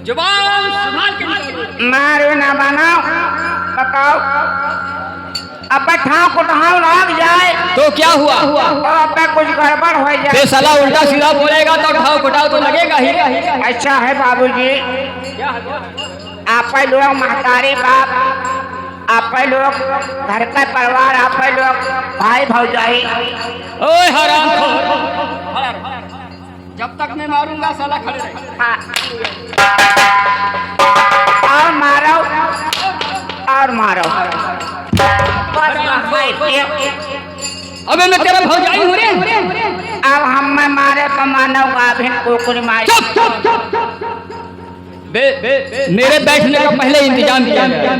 जुबान संभाल के निकालो। मारो ना बनाओ, बताओ अब ठाव को ठाव लग जाए तो क्या हुआ? तो अब कुछ गड़बड़ हो जाए। ये साला उल्टा सीधा बोलेगा तो ठाव कुटाव तो लगेगा ही। अच्छा है बाबूजी, आप लोग महतारी बाप, आप लोग घर का परिवार, आप लोग भाई भौजाई। ओए हराम जब तक मैं मारूंगा साला खड़े रहे। और मारो और मारो। अबे मैं तेरा भौजाई हूँ रे। अब हम मैं मारे तो मानव का भी कुकुर मारे। मेरे बैठने का पहले इंतजाम किया गया।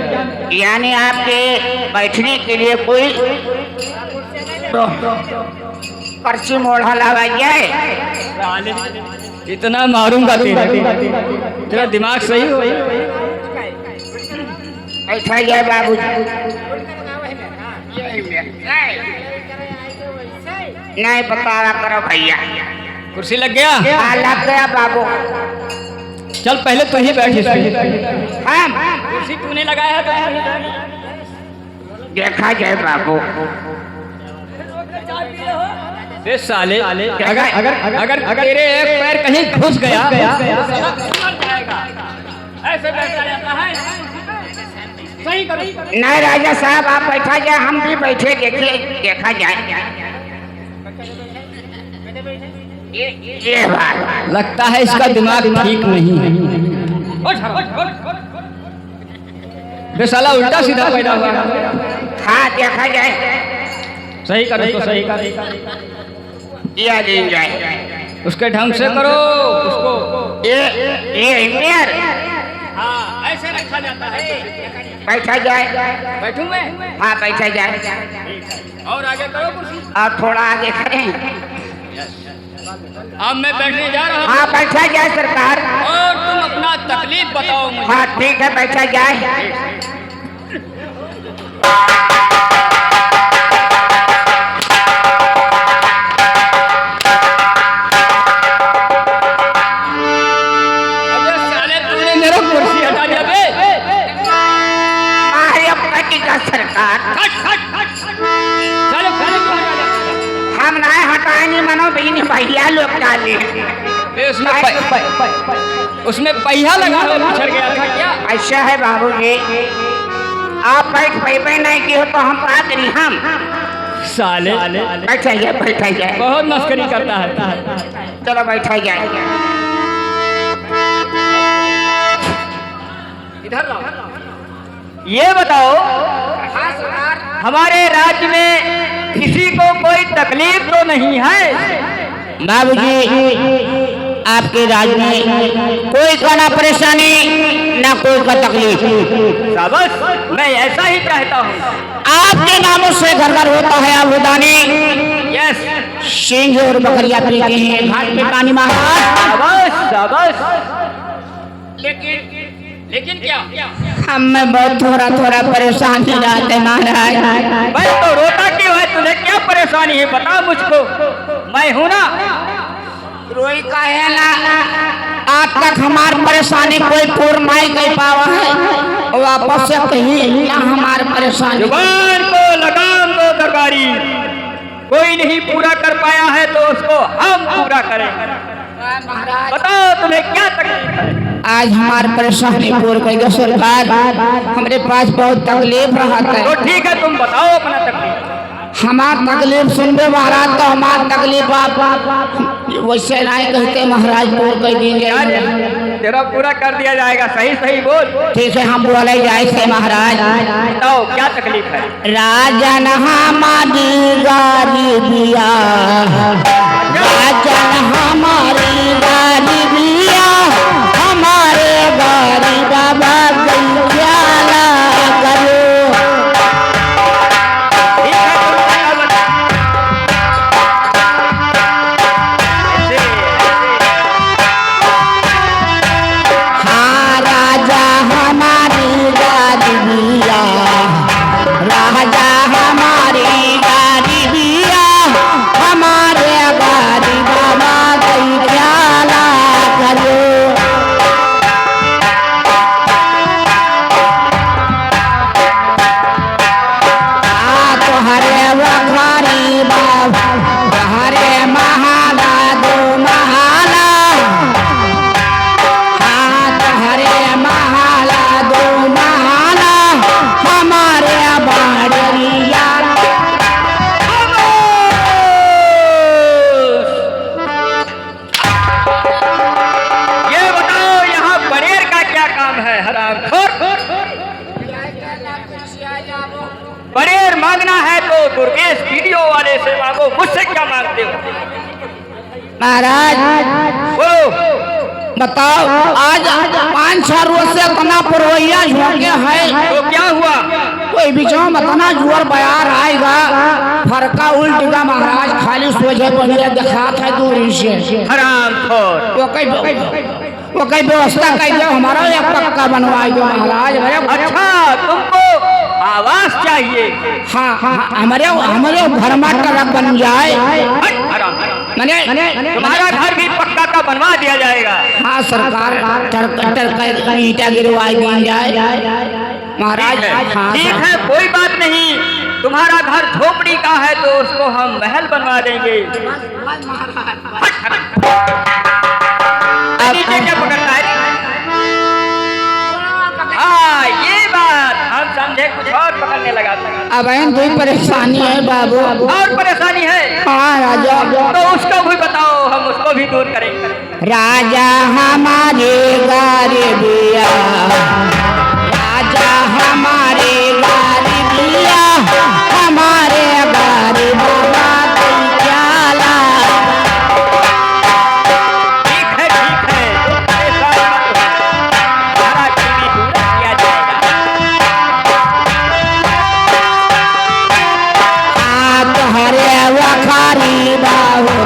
यानी आपके बैठने के लिए कोई पर्ची मोड़ा लगा जाए। इतना मारूंगा तेरा दिमाग सही हो। ऐसा जाए बाबूजी। नहीं बताया करो भैया। कुर्सी लग गया? लग गया बाबू। चल पहले तू ही बैठ इस पे। कुर्सी तूने लगाया है। देखा जाए बाबू। साले अगर तेरे एक पैर कहीं घुस गया ऐसे बैठा जाता है। सही करो। नहीं राजा साहब आप बैठा जाए, हम भी बैठे देखिए, देखा जाए। ये बात लगता है इसका दिमाग ठीक नहीं है। बे साला उल्टा सीधा पैदा हुआ। हाँ देखा जाए। सही करो तो सही कर। किया जाए उसके ढंग से करो उसको। ये इंजीनियर हाँ ऐसे रखा जाता है। बैठा जाए। बैठूं मैं? हाँ बैठा जाए। और आगे करो कुर्सी। और थोड़ा आगे करें। अब मैं बैठने जा रहा हूँ। हाँ बैठा जाए सरकार। और तुम अपना तकलीफ बताओ मुझे। हाँ ठीक है बैठा जाए। सरकार हम नहीं हटाए नहीं मनो बिजली भैया लोग डाले। उसमें पहिया लगा पिछड़ गया था क्या? ऐसा है बाबूजी, आप बैठ पे नहीं की हो तो हम बात नहीं। हम साले बैठा जाए बैठा जाए। बहुत मस्करी करता है। चलो बैठा जाए। इधर ये बताओ हमारे राज्य में किसी को कोई तकलीफ तो नहीं है? बाबूजी आपके राज्य में कोई का ना परेशानी ना कोई का तकलीफ। शाबाश, मैं ऐसा ही चाहता हूँ। आपके नामों से घर घर होता है आबूदानी। यस, सिंह और बकरियां पीते हैं घाट पे पानी महाराज। शाबाश शाबाश। लेकिन क्या? हम बहुत थोड़ा परेशानी रहते महाराज। भाई तो रोता क्यों है? तुझे क्या परेशानी है बता मुझको, मैं हूँ ना। रोई का है ना, आज तक हमारी परेशानी कोई पूर्ण नहीं कर पावा है। वापस से कहीं ना हमारी परेशानी। जुबान को लगाम दो सरकारी। कोई नहीं पूरा कर पाया है तो उसको हम पूरा करेंगे। बताओ तुम्हें क्या तकलीफ है? आज हमारी परेशानी पूरी करेगा सरकार। हमारे पास बहुत तकलीफ रहा है। तो ठीक है तुम बताओ अपना तकलीफ। हमारी तकलीफ सुनबे महाराज तो हमारी तकलीफ आप वैसे नहीं कहते महाराज पूरा कर देंगे। तेरा पूरा कर दिया जाएगा। सही सही बोल। ठीक है हम बोले जाए से महाराज। बताओ क्या तकलीफ है? राजन हमारी गारी दिया, राजन हमारी गारी दिया, हमारे गारी बाबा गंजाला करो। हाँ राजा हमारी गारी दिया, राजा हमारी गारी दिया, हमारे गारी बाबा गई है हरामखोर। पनीर मांगना है तो दुर्गेश वीडियो वाले से मांगो, मुझसे क्या मांगते हो? महाराज बोलो। बताओ, आज 5-6 रोज से इतना पुरवैया झोंके है, तो क्या हुआ? कोई बीचों में इतना जुअर बयार आएगा, फरका उल्टेगा महाराज, खाली सोझे बढ़िया दिखा था दूरी से। हरामखोर। वो कई व्यवस्था कर दो, हमारा एक पक्का बनवाई दो महाराज। अच्छा, तुमको आवाज चाहिए? हाँ हाँ, हमारे घर में ट्रक बन जाए, मैंने तुम्हारा घर भी पक्का का बनवा दिया जाएगा। हाँ सरकार, ट्रक ईटा गिरवाई दी जाए महाराज। हाँ ठीक है, कोई बात नहीं। तुम्हारा घर झोपड़ी का है तो उसको हम महल बनवा देंगे। नीचे क्या पकड़ता है? हाँ, ये बात हम समझे, कुछ और पकड़ने लगा था। अब कोई परेशानी है बाबू? और परेशानी है? हाँ राजा। तो उसको भी बताओ, हम उसको भी दूर करेंगे। राजा हमारे गरीबिया, राजा हमारे गरीबिया, हमारे गरीब बाबा क्या। ठीक है, तुम परेशान मत हो, सारा टीवी पूरा किया जाएगा। हरे वखारी बाबू,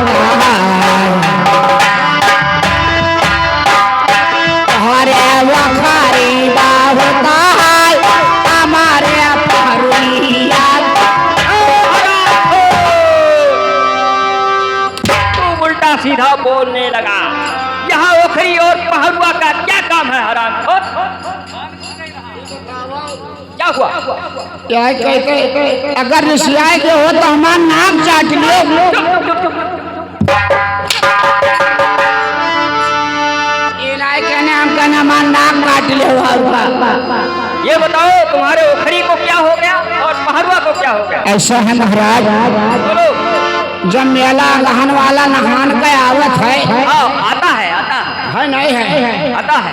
हरे वखारी बाबू हमारे पहरुआ। तुम उल्टा सीधा बोलने लगा। यहाँ ओखरी और पहरुआ का क्या काम है हरामखोर? क्या हुआ? क्या कहते, अगर रिसियाए के हो तो हमारा नाक चाट लो। कहने हम कहने हमारा नाक काट ले। ये बताओ, तुम्हारे ओखरी को क्या हो गया और पहरुआ को क्या हो गया? ऐसा है महाराज, बोलो। जब मेला गहन वाला नहान का आवत है। आता है नहीं है, आता है।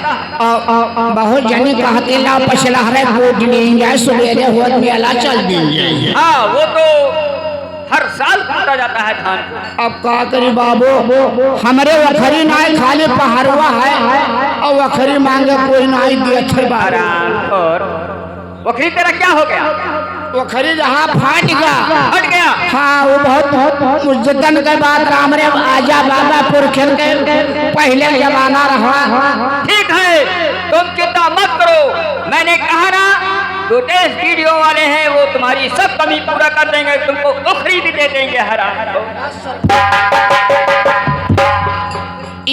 बहुत जने कहते ला पछला हरे बूट लेंगे, सवेरे हो मेला चल देंगे। हाँ, वो तो हर साल काटा जाता है धान। अब क्या करी बाबू, हमारे वखरी नाई खाली पहरुआ है और वखरी मांगे कोई नाई दिए। और वखरी तेरा क्या हो गया? वखरी जहाँ फट गया। हाँ, वो बहुत मुज्जतन के बाद रामरे आजा बाबा पुरखर के पहले जमाना रहा। ठीक है, तुम चिंता मत करो, मैंने कहा ना, जो देश वीडियो वाले हैं वो तुम्हारी सब कमी पूरा कर देंगे, तुमको ओखरी भी दे देंगे।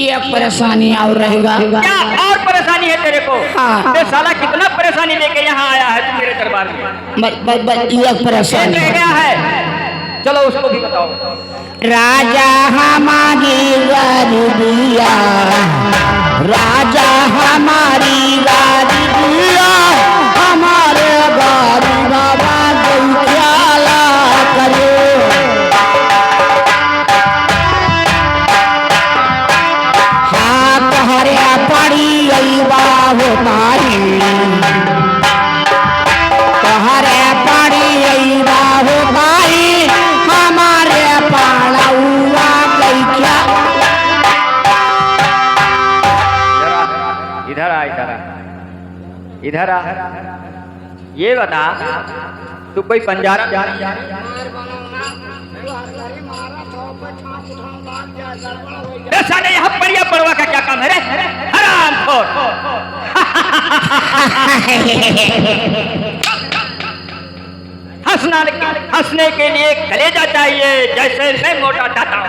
एक परेशानी और रहेगा। क्या और परेशानी है तेरे को? हाँ। ते साला कितना परेशानी लेके यहाँ आया है तू मेरे दरबार में? एक परेशानी क्या है? चलो उसको भी बताओ। राजा हमारी गरीबिया, राजा हमारी गरीबिया, हमारे गरीब बाबा क्या करे। हाथ हरे पड़ी बाबू तारी, हरे पड़ी बाबू तारी, हमारे पाड़ुआ क्या। इधर आ। ये बता, तू कोई पंजारा? साले यहाँ परिया पड़वा का क्या काम है रे? हरामखोर। हंसने के लिए कलेजा चाहिए, जैसे मैं मोटा चाहता हूँ।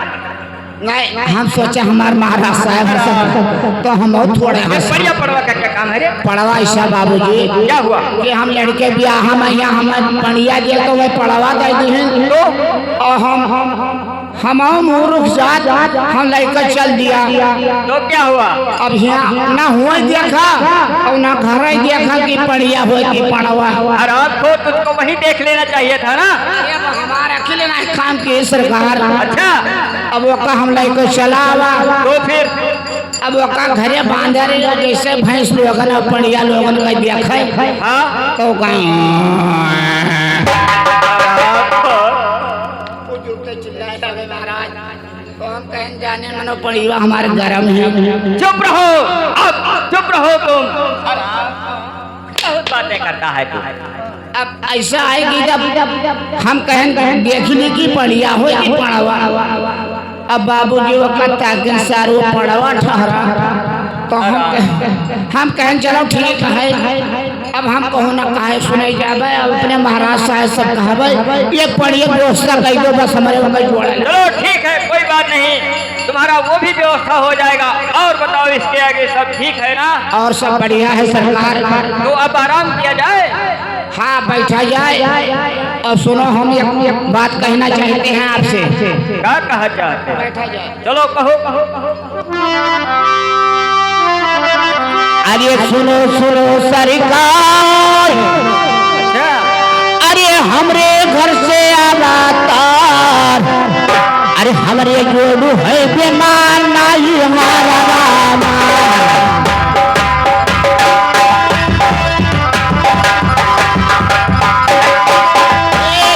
नहीं, हम सोचे हमारे महाराज साहब तो हम बहुत थोड़े परिया पड़वा का क्या काम है रे? पड़वा ऐसा बाबूजी, क्या हुआ कि हम लड़के ब्याह में यहाँ हम पढ़िया दिए तो वह पड़वा दे दी तो हम मूर्ख जात हम लड़का चल दिया तो क्या हुआ? अब यहाँ ना हुआ देखा और ना घर देखा कि पढ़िया हो कि पड़वा। हरामखोर, तुझको वही देख लेना चाहिए था ना। हमारा अकेले ना काम की सरकार। अच्छा, अब वो का हम लड़के चलावा तो फिर अब ओका घरे बांधे रही जैसे भैंस लोगन और पड़िया लोगन का देखे हाँ तो कहीं महाराज तो हम कहीं जाने मनो पड़िया हमारे गरम है। चुप रहो, अब चुप रहो तुम। बहुत बातें करता है तू। अब ऐसा आएगी जब हम कहें देखने की पड़िया हो कि पड़वा। अब बाबूजी वक्त ताकि सारू पड़वा ठहरा तो हम कहें चलो ठीक है। अब हम कहो ना कहे सुने जावे अब अपने महाराज साहब सब कहवे ये पढ़िए व्यवस्था कर दो बस हमारे वहाँ जोड़ा। चलो ठीक है, कोई बात नहीं, तुम्हारा वो भी व्यवस्था हो जाएगा। और बताओ इसके आगे सब ठीक है ना? और सब बढ़िया है सरकार। तो अब आराम किया जाए। हाँ बैठा जाए। और सुनो हम एक बात कहना चाहते हैं आपसे। क्या कहा चाहते हैं? बैठा जाए। चलो कहो कहो। अरे सुनो सुनो सरकार, अच्छा अरे हमरे घर से अवतार, अरे हमरे जोड़ू है बेमान नहीं हमारा रामा।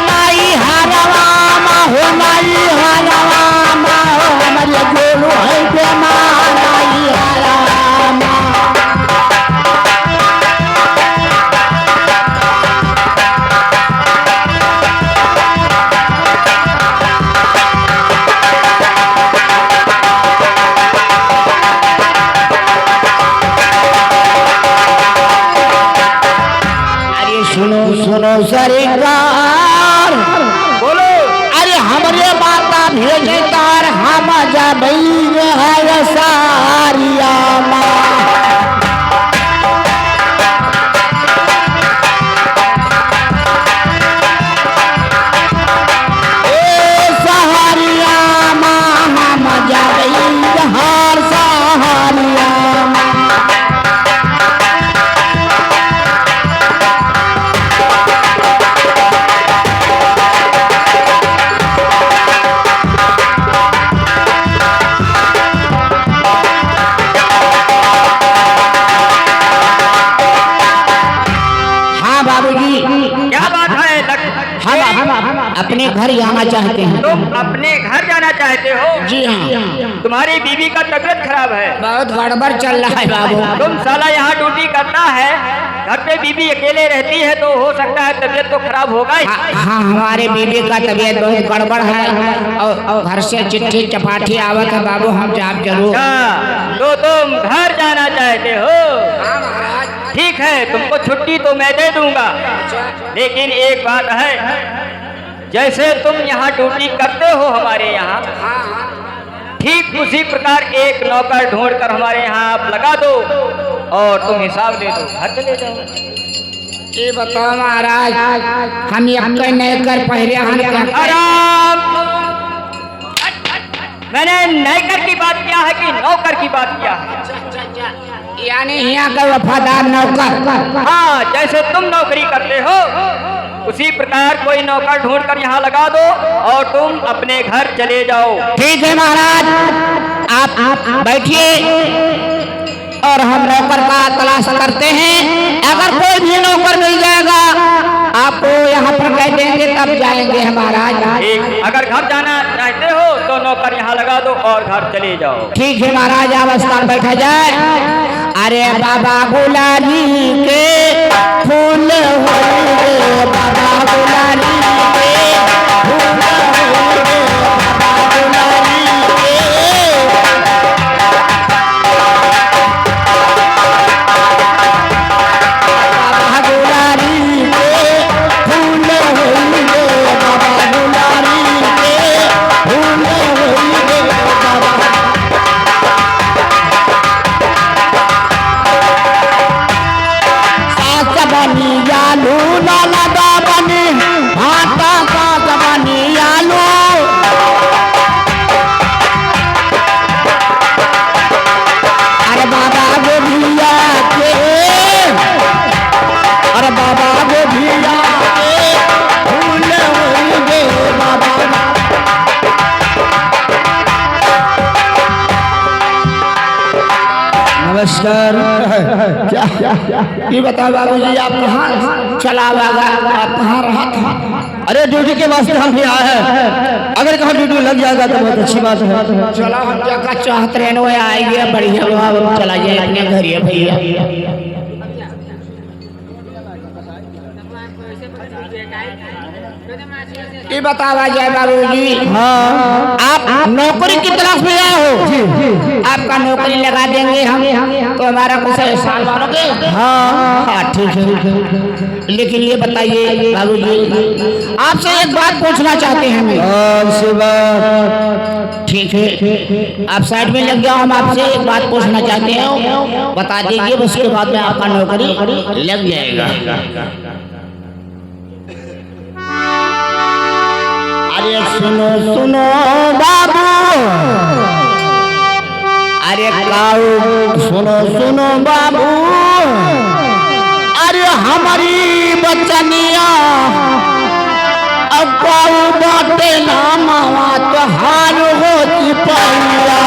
नहीं हरामा हो नहीं हरामा हो हमरे जोड़ू है बेमान नहीं हरामा। सुनो सुनो सरकार, बोलो। अरे हमरे माता भेजकार हम जबई है सारिया माँ। सहारिया माँ हम जबई हर सहारिया माँ। क्या बात है? हम अपने घर जाना चाहते हैं। तुम अपने घर जाना चाहते हो? जी हाँ। तुम्हारी बीवी का तबीयत खराब है। बहुत गड़बड़ चल रहा है बाबू। तुम साला यहाँ ड्यूटी करता है, घर पे बीवी अकेले रहती है तो हो सकता है तबीयत तो खराब होगा ही। हाँ हमारे बीवी का तबीयत बहुत गड़बड़ है और घर से चिट्ठी चपाठी आवत है बाबू। हम जाब जरूर। अच्छा, तो तुम घर जाना चाहते हो? ठीक है, तुमको छुट्टी तो मैं दे दूंगा, लेकिन एक बात है, जैसे तुम यहाँ ड्यूटी करते हो हमारे यहाँ, ठीक उसी प्रकार एक नौकर ढूंढ कर हमारे यहाँ आप लगा दो और तुम हिसाब दे दो, घर चले जाओ। ये बताओ महाराज, हम ये नहीं कर पहले आराम। मैंने नौकर की बात किया है कि नौकर की बात किया है? यानी यहाँ का वफादार नौकर। हाँ, जैसे तुम नौकरी करते हो उसी प्रकार कोई नौकर ढूंढ कर यहाँ लगा दो और तुम अपने घर चले जाओ। ठीक है महाराज, आप बैठिए और हम नौकर का तलाश करते हैं। अगर कोई भी नौकर मिल जाएगा आपको यहाँ पर कह देंगे तब जाएंगे महाराज। ठीक, अगर घर जाना चाहते हो तो नौकर यहाँ लगा दो और घर चले जाओ। ठीक है महाराज, आप स्थान बैठा जाए। अरे बाबा गुलारी के फूल होंगे, बाबा गुलारी के फूल होंगे, बाबा गुलारी के। बाबा गुलारी के फूल होंगे, बाबा गुलारी के फूल होंगे, बाबा। बनी जालू नाला बनी नमस्कार। क्या ये बताओ बाबूजी आप कहाँ चला भागा, आप कहाँ रहा था? अरे ड्यूटी के वास्ते हम भी आए हैं, अगर कहाँ ड्यूटी लग जाएगा तो बहुत अच्छी बात है। चलो हम जगह चाहते रहने आएंगे, बढ़िया वहाँ चला जाए अपने घर ये भैया। ये बतावा जाए बाबूजी, हाँ आप नौकरी की तलाश में आए हो? जी। आपका नौकरी लगा देंगे हम, तो हमारा कुछ एहसान मानोगे? हाँ ठीक है। लेकिन ये बताइए बाबूजी, आपसे एक बात पूछना चाहते हैं हम। ठीक है, आप साइड में लग जाओ, हम आपसे एक बात पूछना चाहते हैं, बता दीजिए, उसके बाद में आपका नौकरी लग जाएगा। अरे सुनो सुनो बाबू, अरे काऊ सुनो सुनो बाबू, अरे हमारी बचनिया अब काऊ बाटे नाम तो हार होती पाऊंगा।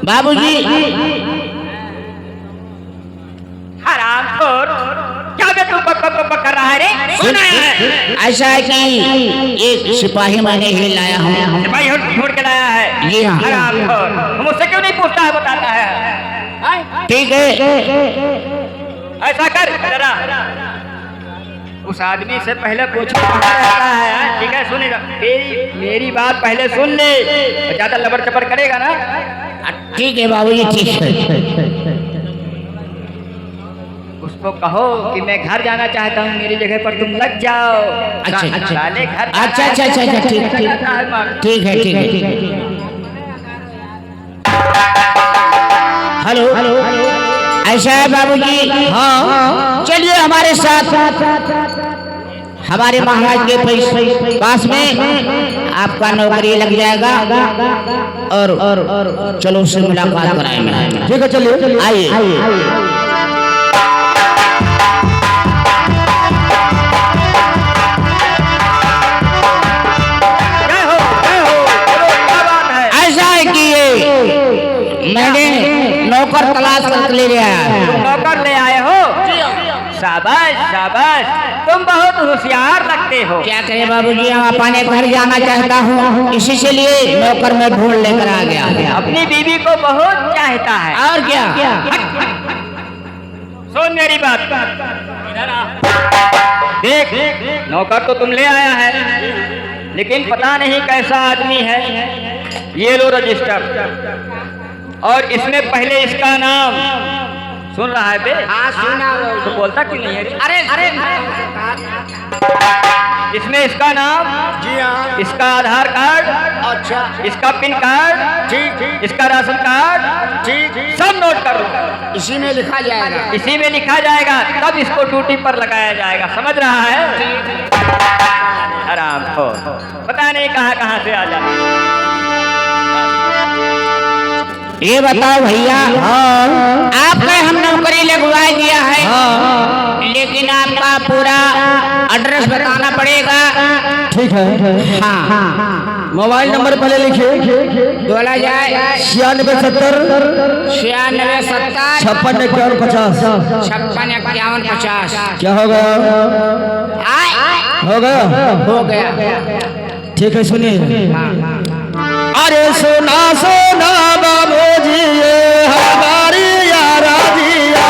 बाबूजी हरामखोर, क्या बे तू बक बक बक कर रहा है रे? सुना है ऐसा है कि एक सिपाही मैंने ही लाया हूँ। सिपाही ढूंढ के लाया है? जी हाँ। हरामखोर, हम उससे क्यों नहीं पूछता है, बताता है? ठीक है, ऐसा कर जरा उस आदमी से पहले पूछ कहाँ रहता है। ठीक है, सुनेगा मेरी बात पहले सुन ले, ज्यादा लबर चपर करेगा ना। ठीक है बाबूजी, ठीक है। उसको कहो कि मैं घर जाना चाहता हूँ, मेरी जगह पर तुम लग जाओ। अच्छा साले घर अच्छा अच्छा अच्छा अच्छा ठीक ठीक है ठीक है। हेलो ऐसा है बाबूजी, हाँ चलिए हमारे साथ, हमारे महाराज के पास में आपका नौकरी लग जाएगा, और चलो उससे मुलाकात कराएंगे। ठीक है, चलिए आइए। ऐसा है कि ये मैंने नौकर तलाश कर ले आया है। नौकर ले आए हो? शाबाश शाबाश, तुम बहुत होशियार लगते हो। क्या करे बाबूजी, हम अपने घर जाना चाहता हूँ, इसी से लिए नौकर में ढूंढ लेकर आ गया। अपनी बीवी को बहुत चाहता है। और क्या? सुन मेरी बात, इधर आ। देख नौकर तो तुम ले आया है, लेकिन पता नहीं कैसा आदमी है। ये लो रजिस्टर, और इसमें पहले इसका नाम सुन रहा है बे? हाँ सुना। तो बोलता क्यों नहीं है? अरे अरे इसमें इसका नाम, जी हाँ, इसका आधार कार्ड, अच्छा इसका पिन कार्ड, ठीक, इसका राशन कार्ड, ठीक, सब नोट कर लो। इसी में लिखा जाएगा। इसी में लिखा जाएगा, तब इसको ड्यूटी पर लगाया जाएगा। समझ रहा है? आराम हो, पता नहीं कहाँ कहाँ से आ जाए। ये बताओ भैया, आपने हम नौकरी लगवा दिया है, लेकिन आपका पूरा एड्रेस बताना पड़ेगा। ठीक है। हाँ, मोबाइल नंबर पहले लिखिए। बोला जाए 9670 96 70 56 51 50। 56 51 50। क्या हो गया? हो गया? हो गया। ठीक है, सुनिए। अरे सोना सोना बाबूजी, ये हमारी यारा दिया।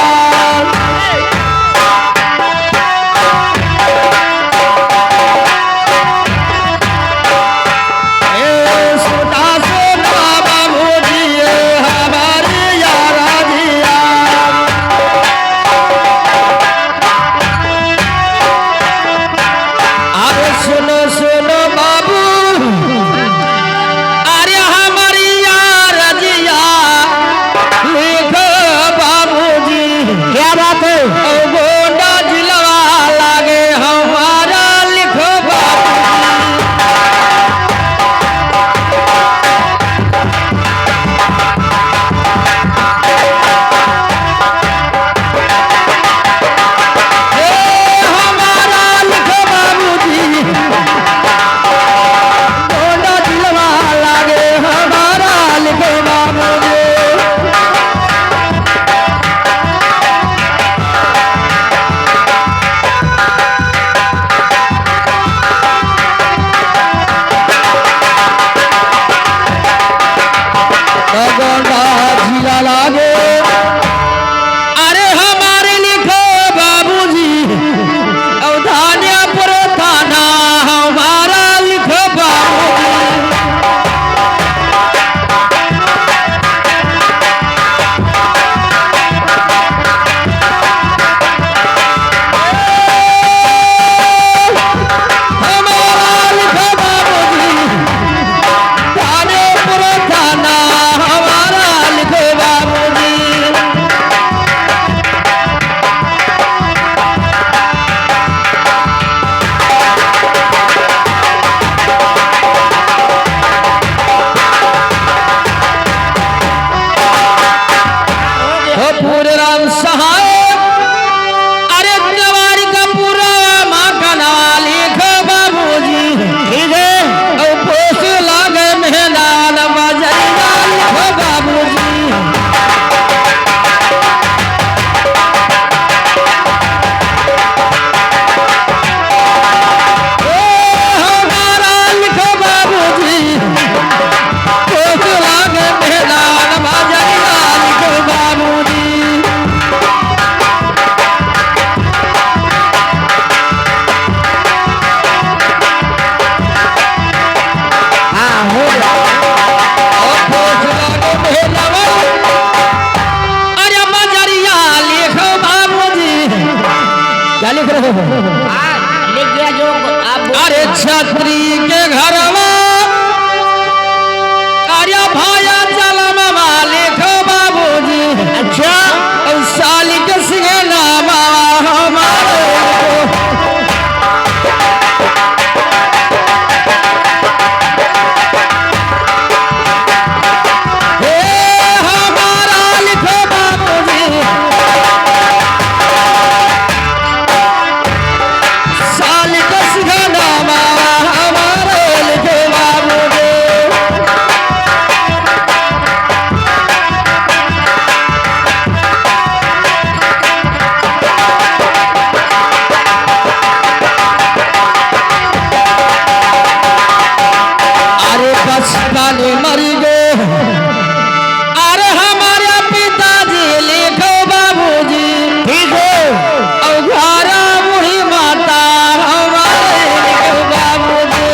सोना सोना बाबूजी, ये हमारी यारा दिया। अरे सुनो सुनो बाबू, अरे हमारी यार जिया लिख पूरे राम सहाय अरे जवारी का पूरा माँ का नाम लिखो बाबूजी ठीक है और पोस लागे मेहनान बजैया लिखो बाबूजी लिख गया जो आप अरे छत्री के घर में अरे भाया चलम मालिक बाबूजी अच्छा और साली के सिंह नाम हमारे हमारा लिखो बाबूजी साली का सिंह नाम हमारे लिखो बाबूजी अरे बस काली मरी गए अरे हमारे पिताजी लिखो बाबूजी ठीक है और घरा मुही माता हमारे लिखो बाबूजी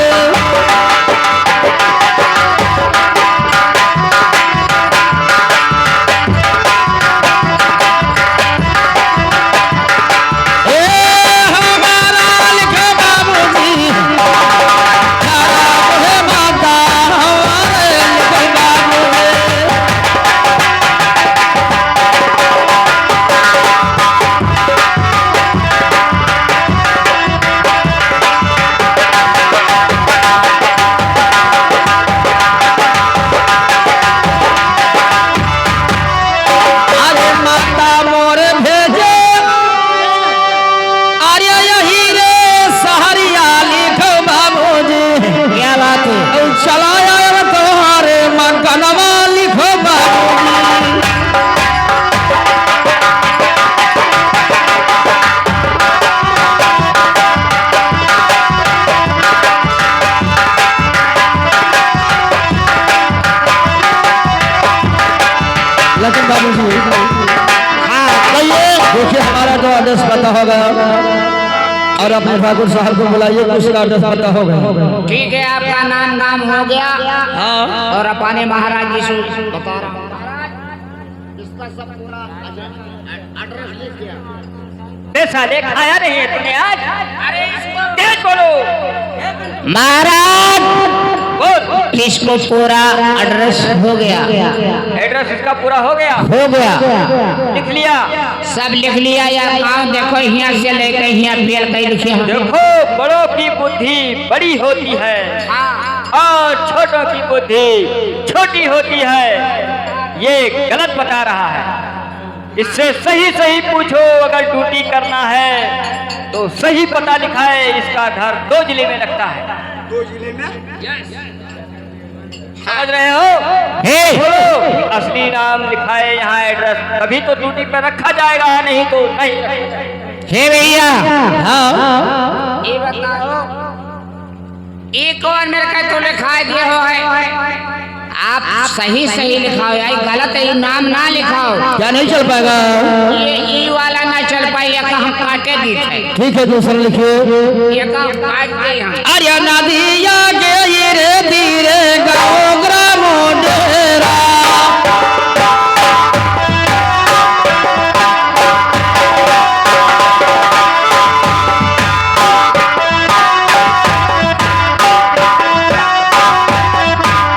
ए हमारा लिखो बाबूजी घरा मुही माता हमारे लिखो बाबूजी अरे माता मोरे भेजे अरे यही रे सहरिया लिखो बाबूजी क्या बात है चलाया तुम्हारे मकनवा लिखो बाबूजी लेकिन बाबूजी हाँ कहिए देखिए हमारा तो आदेश पता हो गया और अपने ठाकुर साहब को बुलाइए तो उसका आदेश पता हो गया ठीक है आपका नाम हो गया हाँ और अपने महाराज जी से बता रहा हूँ महाराज इसका सब पूरा एड्रेस लिख दिया पैसा ले खाया नहीं है तूने आज अरे तेज बोलो महाराज बोल इसको पूरा एड्रेस हो गया एड्रेस इसका पूरा हो गया लिख लिया सब लिख लिया या काम देखो यहाँ से लेकर यहाँ बेल कहीं लिखे हैं देखो बड़ों की बुद्धि बड़ी होती है और छोटों की बुद्धि छोटी होती है ये गलत बता रहा है इससे सही सही पूछो अगर ड्यूटी करना है तो सही पता लिखा है इसका घर 2 जिले में लगता है 2 जिले में समझ रहे हो बोलो असली नाम लिखा है यहाँ एड्रेस तभी तो ड्यूटी पे रखा जाएगा नहीं तो नहीं हे भैया हाँ ये बताओ एक और मेरे का तो लिखा दिए हो है आप सही सही लिखाओ यार गलत है नाम ना लिखाओ क्या नहीं चल पाएगा ये वाला ना चल पाएगा हम काटे दी थे ठीक है दूसरा लिखिए ये का काट दे हम अरे नदिया के ये रे